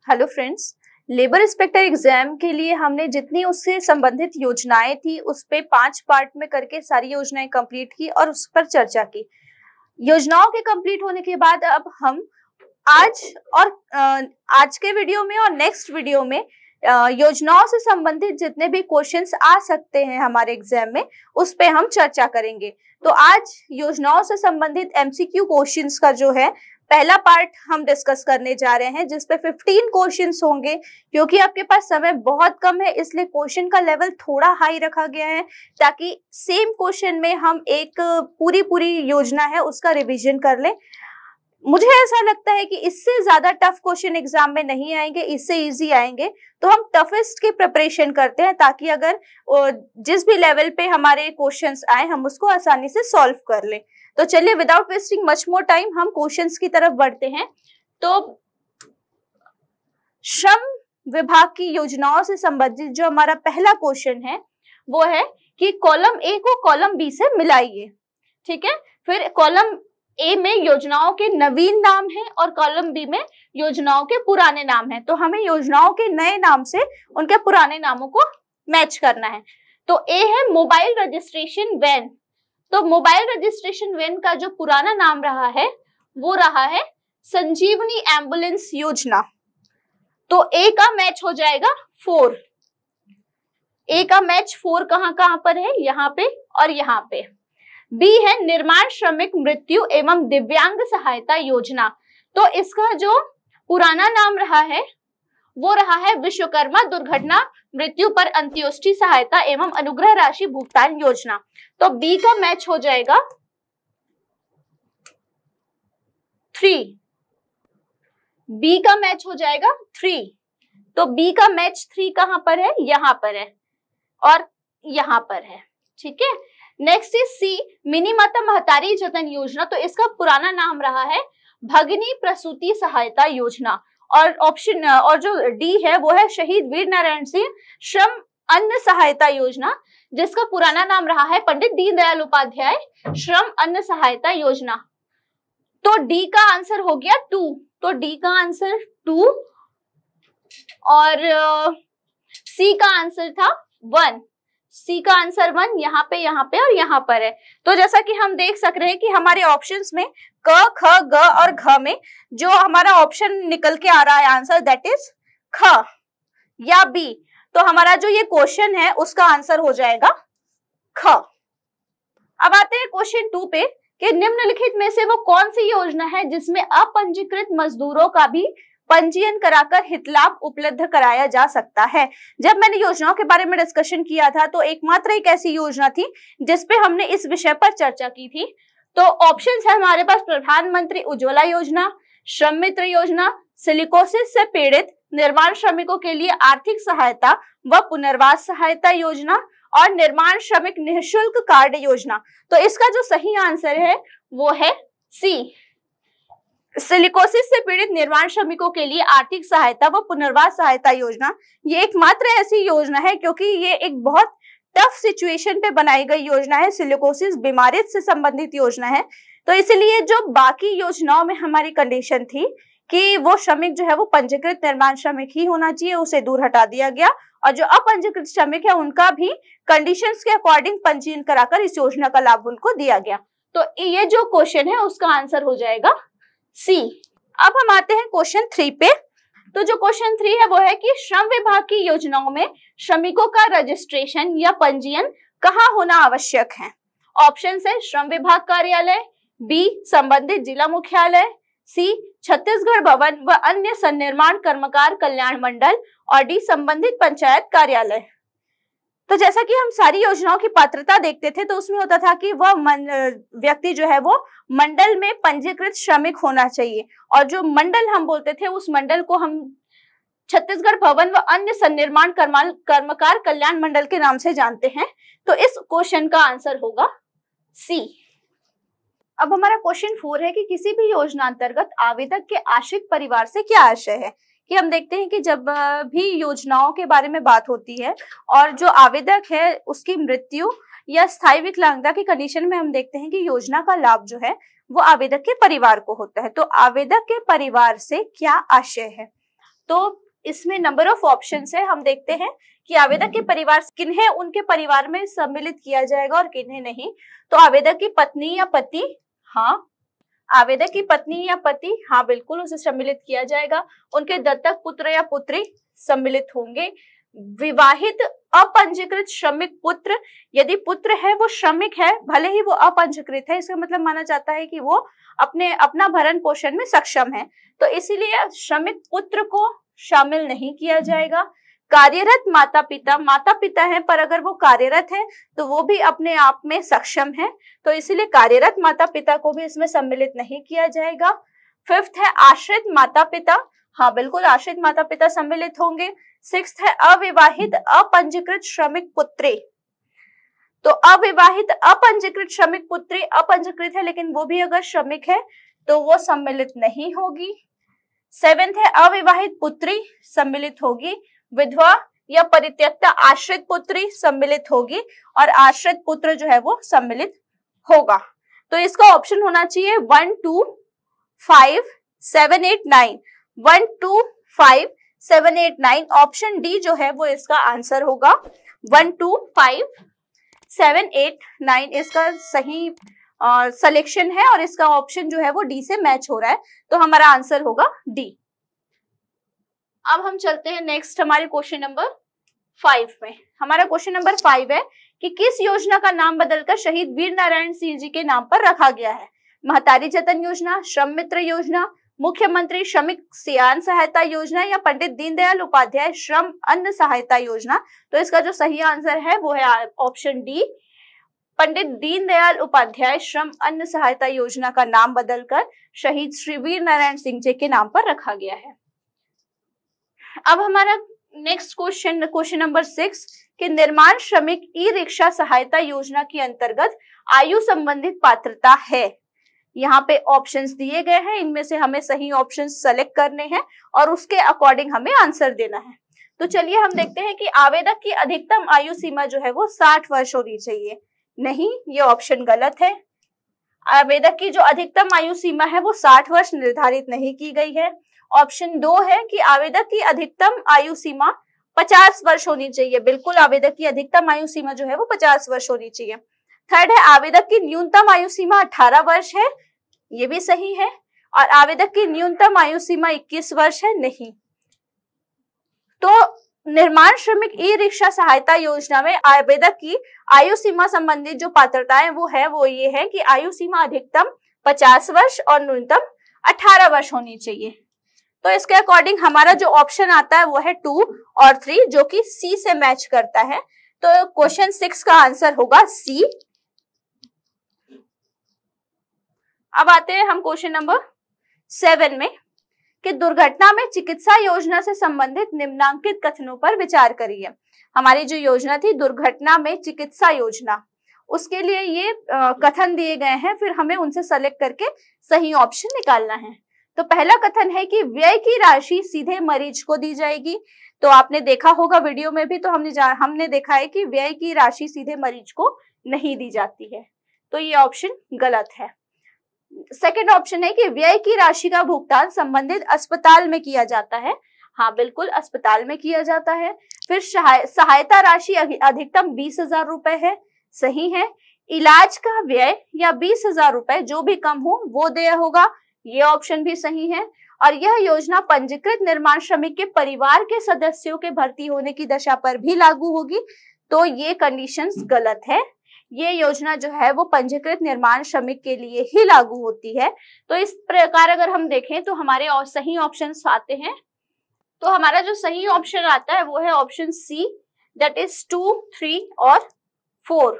Hello friends, labour inspector exam के लिए हमने जितनी उससे संबंधित योजनाएं थी उस पे 5 पार्ट में करके सारी योजनाएं कंप्लीट की और उस पर चर्चा की। योजनाओं के कंप्लीट होने के बाद अब हम आज के वीडियो में और नेक्स्ट वीडियो में योजनाओं से संबंधित जितने भी क्वेश्चंस आ सकते हैं हमारे एग्जाम में उस पे हम चर्चा करेंगे। तो आज योजनाओं से संबंधित एमसीक्यू क्वेश्चंस का जो है पहला पार्ट हम डिस्कस करने जा रहे हैं, जिसपे 15 क्वेश्चंस होंगे। क्योंकि आपके पास समय बहुत कम है इसलिए क्वेश्चन का लेवल थोड़ा हाई रखा गया है ताकि सेम क्वेश्चन में हम एक पूरी योजना है उसका रिवीजन कर लें। मुझे ऐसा लगता है कि इससे ज्यादा टफ क्वेश्चन एग्जाम में नहीं आएंगे, इससे इजी आएंगे। तो हम टफेस्ट की प्रिपरेशन करते हैं ताकि अगर जिस भी लेवल पे हमारे क्वेश्चंस आए हम उसको आसानी से सॉल्व कर लें। तो चलिए without wasting much more time हम क्वेश्चंस की तरफ बढ़ते हैं। तो श्रम विभाग की योजनाओं से संबंधित जो हमारा पहला क्वेश्चन है वो है कि कॉलम ए को कॉलम बी से मिलाइए। ठीक है, फिर कॉलम ए में योजनाओं के नवीन नाम है और कॉलम बी में योजनाओं के पुराने नाम है। तो हमें योजनाओं के नए नाम से उनके पुराने नामों को मैच करना है। तो ए है मोबाइल रजिस्ट्रेशन वैन। तो मोबाइल रजिस्ट्रेशन वैन का जो पुराना नाम रहा है वो रहा है संजीवनी एम्बुलेंस योजना। तो ए का मैच हो जाएगा 4। ए का मैच 4 कहां पर है, यहाँ पे और यहाँ पे। बी है निर्माण श्रमिक मृत्यु एवं दिव्यांग सहायता योजना। तो इसका जो पुराना नाम रहा है वो रहा है विश्वकर्मा दुर्घटना मृत्यु पर अंत्योष्टि सहायता एवं अनुग्रह राशि भुगतान योजना। तो बी का मैच हो जाएगा 3। बी का मैच हो जाएगा 3। तो बी का मैच 3 कहां पर है, यहाँ पर है और यहाँ पर है। ठीक है, नेक्स्ट इज सी मिनी माता महतारी जतन योजना। तो इसका पुराना नाम रहा है भगिनी प्रसूति सहायता योजना। और ऑप्शन और जो डी है वो है शहीद वीर नारायण सिंह श्रम अन्न सहायता योजना, जिसका पुराना नाम रहा है पंडित दीनदयाल उपाध्याय श्रम अन्न सहायता योजना। तो डी का आंसर हो गया 2। तो डी का आंसर 2 और सी का आंसर था 1। सी का आंसर 1 यहाँ पे और यहाँ पर है। तो जैसा कि हम देख सक रहे हैं कि हमारे ऑप्शंस में क, ख, ग और घ में जो हमारा ऑप्शन निकल के आ रहा है आंसर दैट इज ख या बी। तो हमारा जो ये क्वेश्चन है उसका आंसर हो जाएगा ख। अब आते हैं क्वेश्चन 2 पे कि निम्नलिखित में से वो कौन सी योजना है जिसमें अपंजीकृत मजदूरों का भी पंजीयन कराकर हितलाभ उपलब्ध कराया जा सकता है। जब मैंने योजनाओं के बारे में डिस्कशन किया था तो एकमात्र एक ऐसी योजना थी जिसपे हमने इस विषय पर चर्चा की थी। तो ऑप्शंस है हमारे पास प्रधानमंत्री उज्ज्वला योजना, श्रम मित्र योजना, सिलिकोसिस से पीड़ित निर्माण श्रमिकों के लिए आर्थिक सहायता व पुनर्वास सहायता योजना और निर्माण श्रमिक निःशुल्क कार्ड योजना। तो इसका जो सही आंसर है वो है सी, सिलिकोसिस से पीड़ित निर्माण श्रमिकों के लिए आर्थिक सहायता व पुनर्वास सहायता योजना। ये एकमात्र ऐसी योजना है क्योंकि ये एक बहुत टफ सिचुएशन पे बनाई गई योजना है। सिलिकोसिस बीमारी से संबंधित योजना है। तो इसलिए जो बाकी योजनाओं में हमारी कंडीशन थी कि वो श्रमिक जो है वो पंजीकृत निर्माण श्रमिक ही होना चाहिए, उसे दूर हटा दिया गया और जो अपंजीकृत श्रमिक है उनका भी कंडीशंस के अकॉर्डिंग पंजीयन कराकर इस योजना का लाभ उनको दिया गया। तो ये जो क्वेश्चन है उसका आंसर हो जाएगा सी। अब हम आते हैं क्वेश्चन 3 पे। तो जो क्वेश्चन 3 है वो है कि श्रम विभाग की योजनाओं में श्रमिकों का रजिस्ट्रेशन या पंजीयन कहाँ होना आवश्यक है। ऑप्शन है श्रम विभाग कार्यालय, बी संबंधित जिला मुख्यालय, सी छत्तीसगढ़ भवन व अन्य सन्निर्माण कर्मकार कल्याण मंडल और डी संबंधित पंचायत कार्यालय। तो जैसा कि हम सारी योजनाओं की पात्रता देखते थे तो उसमें होता था कि वह व्यक्ति जो है वो मंडल में पंजीकृत श्रमिक होना चाहिए और जो मंडल हम बोलते थे उस मंडल को हम छत्तीसगढ़ भवन व अन्य सन्निर्माण कर्मकार कल्याण मंडल के नाम से जानते हैं। तो इस क्वेश्चन का आंसर होगा सी। अब हमारा क्वेश्चन 4 है कि किसी भी योजना अंतर्गत आवेदक के आश्रित परिवार से क्या आशय है। कि हम देखते हैं कि जब भी योजनाओं के बारे में बात होती है और जो आवेदक है उसकी मृत्यु या स्थायी विकलांगता की कंडीशन में हम देखते हैं कि योजना का लाभ जो है वो आवेदक के परिवार को होता है। तो आवेदक के परिवार से क्या आशय है। तो इसमें नंबर ऑफ ऑप्शंस है। हम देखते हैं कि आवेदक के परिवार किन्हें उनके परिवार में सम्मिलित किया जाएगा और किन्हें नहीं। तो आवेदक की पत्नी या पति, हाँ, आवेदक की पत्नी या पति, हाँ बिल्कुल उसे सम्मिलित किया जाएगा। उनके दत्तक पुत्र या पुत्री सम्मिलित होंगे। विवाहित अपंजीकृत श्रमिक पुत्र, यदि पुत्र है वो श्रमिक है, भले ही वो अपंजीकृत है, इसका मतलब माना जाता है कि वो अपना भरण पोषण में सक्षम है, तो इसीलिए श्रमिक पुत्र को शामिल नहीं किया जाएगा। कार्यरत माता पिता, माता पिता हैं पर अगर वो कार्यरत है तो वो भी अपने आप में सक्षम है, तो इसीलिए कार्यरत माता पिता को भी इसमें सम्मिलित नहीं किया जाएगा। फिफ्थ है आश्रित माता पिता, हाँ बिल्कुल आश्रित माता पिता सम्मिलित होंगे। सिक्स्थ है अविवाहित अपंजीकृत श्रमिक पुत्री, तो अविवाहित अपंजीकृत श्रमिक पुत्री अपंजीकृत है लेकिन वो भी अगर श्रमिक है तो वो सम्मिलित नहीं होगी। सेवेंथ है अविवाहित पुत्री सम्मिलित होगी। विधवा या परित्यक्ता आश्रित पुत्री सम्मिलित होगी और आश्रित पुत्र जो है वो सम्मिलित होगा। तो इसका ऑप्शन होना चाहिए 1, 2, 5, 7, 8, 9, 1, 2, 5, 7, 8, 9, ऑप्शन डी जो है वो इसका आंसर होगा। 1, 2, 5, 7, 8, 9 इसका सही सिलेक्शन है और इसका ऑप्शन जो है वो डी से मैच हो रहा है, तो हमारा आंसर होगा डी। अब हम चलते हैं नेक्स्ट हमारे क्वेश्चन नंबर 5 में। हमारा क्वेश्चन नंबर 5 है कि किस योजना का नाम बदलकर शहीद वीर नारायण सिंह जी के नाम पर रखा गया है? महतारी जतन योजना, श्रम मित्र योजना, मुख्यमंत्री श्रमिक सियान सहायता योजना या पंडित दीनदयाल उपाध्याय श्रम अन्न सहायता योजना। तो इसका जो सही आंसर है वो है ऑप्शन डी, पंडित दीनदयाल उपाध्याय श्रम अन्न सहायता योजना का नाम बदलकर शहीद श्री वीर नारायण सिंह जी के नाम पर रखा गया है। अब हमारा नेक्स्ट क्वेश्चन नंबर 6 कि निर्माण श्रमिक ई रिक्शा सहायता योजना के अंतर्गत आयु संबंधित पात्रता है। यहाँ पे ऑप्शंस दिए गए हैं, इनमें से हमें सही ऑप्शंस सेलेक्ट करने हैं और उसके अकॉर्डिंग हमें आंसर देना है। तो चलिए हम देखते हैं कि आवेदक की अधिकतम आयु सीमा जो है वो 60 वर्ष होनी चाहिए। नहीं, ये ऑप्शन गलत है। आवेदक की जो अधिकतम आयु सीमा है वो 60 वर्ष निर्धारित नहीं की गई है। ऑप्शन 2 है कि आवेदक की अधिकतम आयु सीमा 50 वर्ष होनी चाहिए। बिल्कुल आवेदक की अधिकतम आयु सीमा जो है वो 50 वर्ष होनी चाहिए। थर्ड है आवेदक की न्यूनतम आयु सीमा 18 वर्ष है, ये भी सही है। और आवेदक की न्यूनतम आयु सीमा 21 वर्ष है, नहीं। तो निर्माण श्रमिक ई रिक्शा सहायता योजना में आवेदक की आयु सीमा संबंधित जो पात्रताएं वो ये है कि आयु सीमा अधिकतम 50 वर्ष और न्यूनतम 18 वर्ष होनी चाहिए। तो इसके अकॉर्डिंग हमारा जो ऑप्शन आता है वो है 2 और 3 जो कि सी से मैच करता है। तो क्वेश्चन 6 का आंसर होगा सी। अब आते हैं हम क्वेश्चन नंबर 7 में कि दुर्घटना में चिकित्सा योजना से संबंधित निम्नांकित कथनों पर विचार करिए। हमारी जो योजना थी दुर्घटना में चिकित्सा योजना, उसके लिए ये कथन दिए गए हैं, फिर हमें उनसे सेलेक्ट करके सही ऑप्शन निकालना है। तो पहला कथन है कि व्यय की राशि सीधे मरीज को दी जाएगी। तो आपने देखा होगा वीडियो में भी, तो हमने देखा है कि व्यय की राशि सीधे मरीज को नहीं दी जाती है, तो ये ऑप्शन गलत है। सेकंड ऑप्शन है कि व्यय की राशि का भुगतान संबंधित अस्पताल में किया जाता है। हाँ बिल्कुल अस्पताल में किया जाता है। फिर सहायता राशि अधिकतम 20,000 रुपए है, सही है। इलाज का व्यय या 20,000 रुपए जो भी कम हो वो देय होगा, ये ऑप्शन भी सही है। और यह योजना पंजीकृत निर्माण श्रमिक के परिवार के सदस्यों के भर्ती होने की दशा पर भी लागू होगी, तो ये कंडीशंस गलत है। ये योजना जो है वो पंजीकृत निर्माण श्रमिक के लिए ही लागू होती है। तो इस प्रकार अगर हम देखें तो हमारे और सही ऑप्शंस आते हैं। तो हमारा जो सही ऑप्शन आता है वो है ऑप्शन सी, दैट इज 2, 3 और 4।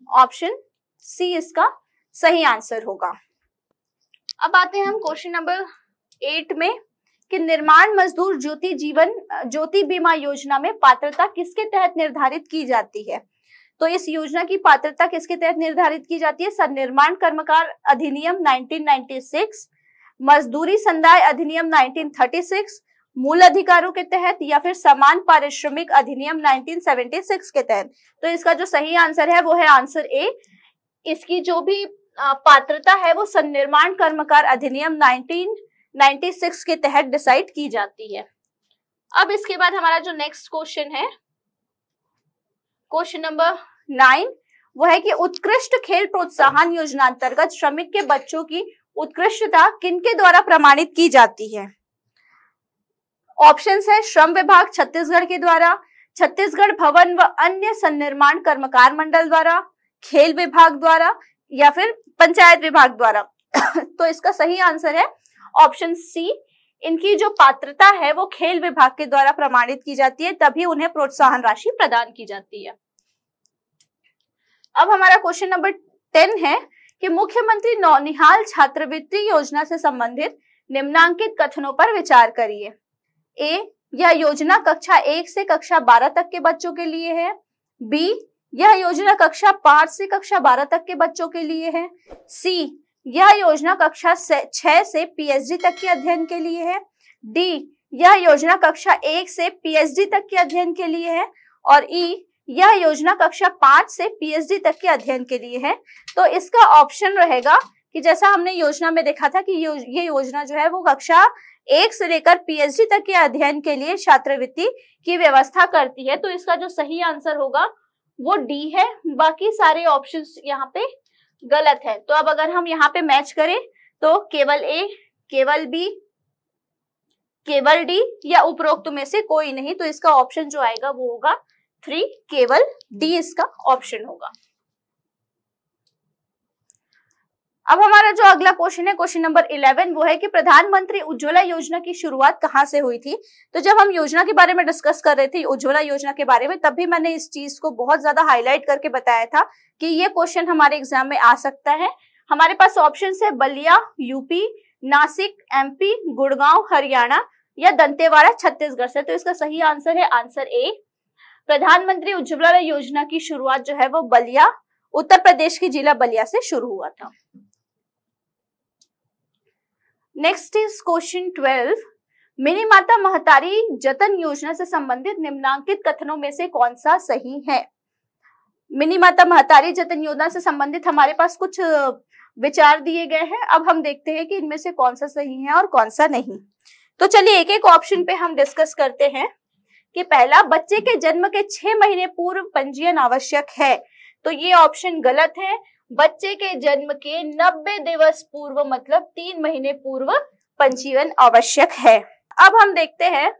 ऑप्शन सी इसका सही आंसर होगा। अब आते हैं हम क्वेश्चन नंबर 8 में कि निर्माण मजदूर ज्योति बीमा योजना में पात्रता किसके तहत निर्धारित की जाती है। तो इस योजना की पात्रता किसके तहत निर्धारित की जाती है? सन्निर्माण कर्मकार अधिनियम 1996, मजदूरी संदाय अधिनियम 1936, मूल अधिकारों के तहत या फिर समान पारिश्रमिक अधिनियम 1976 के तहत। तो इसका जो सही आंसर है वो है आंसर ए। इसकी जो भी पात्रता है वो सन्निर्माण कर्मकार अधिनियम 96 के तहत डिसाइड की जाती है। अब इसके बाद हमारा जो नेक्स्ट क्वेश्चन है, क्वेश्चन नंबर 9, वो है कि उत्कृष्ट खेल प्रोत्साहन योजना अंतर्गत श्रमिक के बच्चों की उत्कृष्टता किनके द्वारा प्रमाणित की जाती है? ऑप्शंस है श्रम विभाग छत्तीसगढ़ के द्वारा, छत्तीसगढ़ भवन व अन्य सन्निर्माण कर्मकार मंडल द्वारा, खेल विभाग द्वारा या फिर पंचायत विभाग द्वारा। तो इसका सही आंसर है ऑप्शन सी। इनकी जो पात्रता है वो खेल विभाग के द्वारा प्रमाणित की जाती है, तभी उन्हें प्रोत्साहन राशि प्रदान की जाती है। अब हमारा क्वेश्चन नंबर 10 है कि मुख्यमंत्री नौनिहाल छात्रवृत्ति योजना से संबंधित निम्नांकित कथनों पर विचार करिए। ए, यह योजना कक्षा 1 से कक्षा 12 तक के बच्चों के लिए है। बी, यह योजना कक्षा 5 से कक्षा 12 तक के बच्चों के लिए है। सी, यह योजना कक्षा 6 से पीएचडी तक के अध्ययन के लिए है। डी, यह योजना कक्षा 1 से पीएचडी तक के अध्ययन के लिए है। और ई, यह योजना कक्षा 5 से पीएचडी तक के अध्ययन के लिए है। तो इसका ऑप्शन रहेगा कि जैसा हमने योजना में देखा था कि ये योजना जो है वो कक्षा 1 से लेकर पीएचडी तक के अध्ययन के लिए छात्रवृत्ति की व्यवस्था करती है। तो इसका जो सही आंसर होगा वो डी है। बाकी सारे ऑप्शंस यहाँ पे गलत है। तो अब अगर हम यहाँ पे मैच करें तो केवल ए, केवल बी, केवल डी या उपरोक्त में से कोई नहीं। तो इसका ऑप्शन जो आएगा वो होगा 3, केवल डी इसका ऑप्शन होगा। अब हमारा जो अगला क्वेश्चन है, क्वेश्चन नंबर 11, वो है कि प्रधानमंत्री उज्ज्वला योजना की शुरुआत कहां से हुई थी? तो जब हम योजना के बारे में डिस्कस कर रहे थे, उज्ज्वला योजना के बारे में, तब भी मैंने इस चीज को बहुत ज्यादा हाईलाइट करके बताया था कि ये क्वेश्चन हमारे एग्जाम में आ सकता है। हमारे पास ऑप्शन है बलिया यूपी, नासिक एमपी, गुड़गांव हरियाणा या दंतेवाड़ा छत्तीसगढ़ से। तो इसका सही आंसर है आंसर ए। प्रधानमंत्री उज्ज्वला योजना की शुरुआत जो है वो बलिया, उत्तर प्रदेश के जिला बलिया से शुरू हुआ था। नेक्स्ट इज क्वेश्चन 12, मिनी माता महतारी जतन योजना से संबंधित निम्नांकित कथनों में से कौन सा सही है? मिनी माता महतारी जतन योजना से संबंधित हमारे पास कुछ विचार दिए गए हैं। अब हम देखते हैं कि इनमें से कौन सा सही है और कौन सा नहीं। तो चलिए एक एक ऑप्शन पे हम डिस्कस करते हैं कि पहला, बच्चे के जन्म के 6 महीने पूर्व पंजीयन आवश्यक है। तो ये ऑप्शन गलत है। बच्चे के जन्म के 90 दिवस पूर्व मतलब 3 महीने पूर्व पंजीयन आवश्यक है। अब हम देखते हैं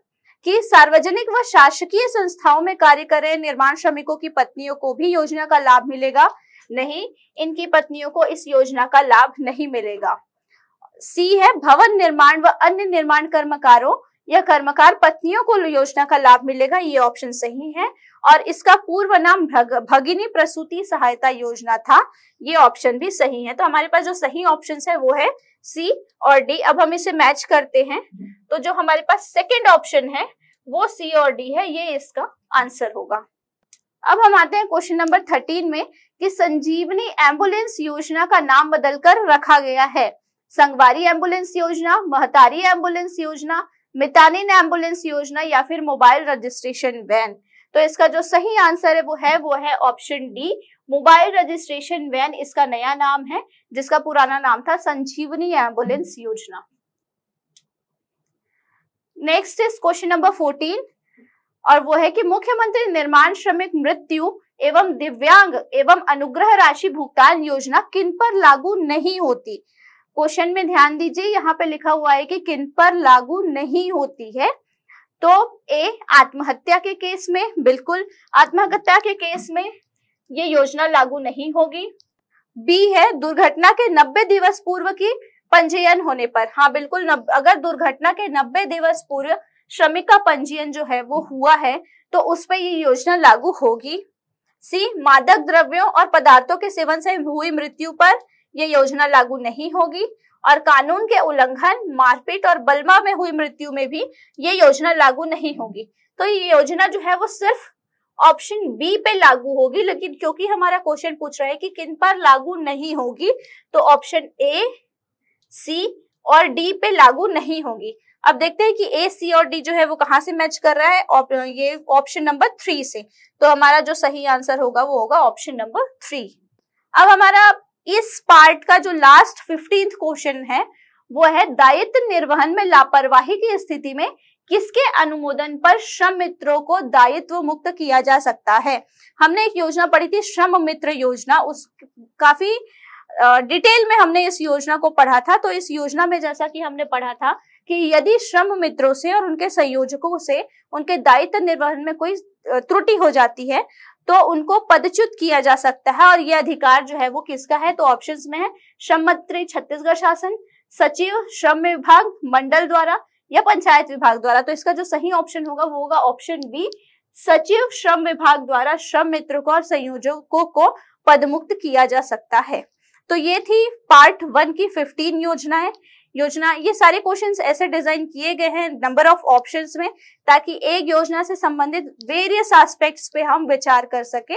कि सार्वजनिक व शासकीय संस्थाओं में कार्य कर रहे निर्माण श्रमिकों की पत्नियों को भी योजना का लाभ मिलेगा? नहीं, इनकी पत्नियों को इस योजना का लाभ नहीं मिलेगा। सी है, भवन निर्माण व अन्य निर्माण कर्मकारों या कर्मकार पत्नियों को योजना का लाभ मिलेगा। ये ऑप्शन सही है और इसका पूर्व नाम भगिनी प्रसूति सहायता योजना था। ये ऑप्शन भी सही है। तो हमारे पास जो सही ऑप्शन है वो है सी और डी। अब हम इसे मैच करते हैं तो जो हमारे पास सेकंड ऑप्शन है वो सी और डी है, ये इसका आंसर होगा। अब हम आते हैं क्वेश्चन नंबर 13 में कि संजीवनी एम्बुलेंस योजना का नाम बदलकर रखा गया है। संगवारी एम्बुलेंस योजना, महतारी एम्बुलेंस योजना, मितानिन एम्बुलेंस योजना या फिर मोबाइल रजिस्ट्रेशन वैन। तो इसका जो सही आंसर है वो है option D, mobile registration van इसका नया नाम है, जिसका पुराना नाम था संजीवनी एम्बुलेंस योजना। नेक्स्ट इज क्वेश्चन नंबर 14 और वो है कि मुख्यमंत्री निर्माण श्रमिक मृत्यु एवं दिव्यांग एवं अनुग्रह राशि भुगतान योजना किन पर लागू नहीं होती? क्वेश्चन में ध्यान दीजिए, यहाँ पे लिखा हुआ है कि किन पर लागू नहीं होती है। तो ए, आत्महत्या के केस में, बिल्कुल आत्महत्या के केस में ये योजना लागू नहीं होगी। बी है, दुर्घटना के 90 दिवस पूर्व की पंजीयन होने पर। हाँ बिल्कुल, अगर दुर्घटना के 90 दिवस पूर्व श्रमिक का पंजीयन जो है वो हुआ है तो उस पर ये योजना लागू होगी। सी, मादक द्रव्यों और पदार्थों के सेवन से हुई मृत्यु पर ये योजना लागू नहीं होगी। और कानून के उल्लंघन, मारपीट और बलवा में हुई मृत्यु में भी ये योजना लागू नहीं होगी। तो ये योजना जो है वो सिर्फ ऑप्शन बी पे लागू होगी। लेकिन क्योंकि हमारा क्वेश्चन पूछ रहा है कि किन पर लागू नहीं होगी, तो ऑप्शन ए, सी और डी पे लागू नहीं होगी। अब देखते हैं कि ए, सी और डी जो है वो कहां से मैच कर रहा है। ये ऑप्शन नंबर 3 से। तो हमारा जो सही आंसर होगा वो होगा ऑप्शन नंबर 3। अब हमारा इस पार्ट का जो लास्ट 15th क्वेश्चन है वो है दायित्व निर्वहन में लापरवाही की स्थिति में किसके अनुमोदन पर श्रम मित्रों को दायित्व मुक्त किया जा सकता है। हमने एक योजना पढ़ी थी श्रम मित्र योजना, उस काफी डिटेल में हमने इस योजना को पढ़ा था। तो इस योजना में जैसा कि हमने पढ़ा था कि यदि श्रम मित्रों से और उनके संयोजकों से उनके दायित्व निर्वहन में कोई त्रुटि हो जाती है तो उनको पदच्युत किया जा सकता है, और यह अधिकार जो है वो किसका है, तो ऑप्शंस में है श्रम मंत्री छत्तीसगढ़ शासन, सचिव श्रम विभाग मंडल द्वारा, या पंचायत विभाग द्वारा। तो इसका जो सही ऑप्शन होगा वो होगा ऑप्शन बी, सचिव श्रम विभाग द्वारा श्रम मित्रों को और संयोजकों को पदमुक्त किया जा सकता है। तो ये थी पार्ट 1 की 15 योजना। ये सारे क्वेश्चंस ऐसे डिजाइन किए गए हैं नंबर ऑफ ऑप्शंस में, ताकि एक योजना से संबंधित वेरियस एस्पेक्ट्स पे हम विचार कर सके।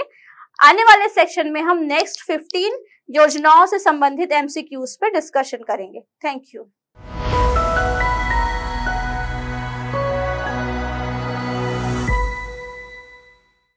आने वाले सेक्शन में हम नेक्स्ट 15 योजनाओं से संबंधित एमसीक्यूज पे डिस्कशन करेंगे। Thank you.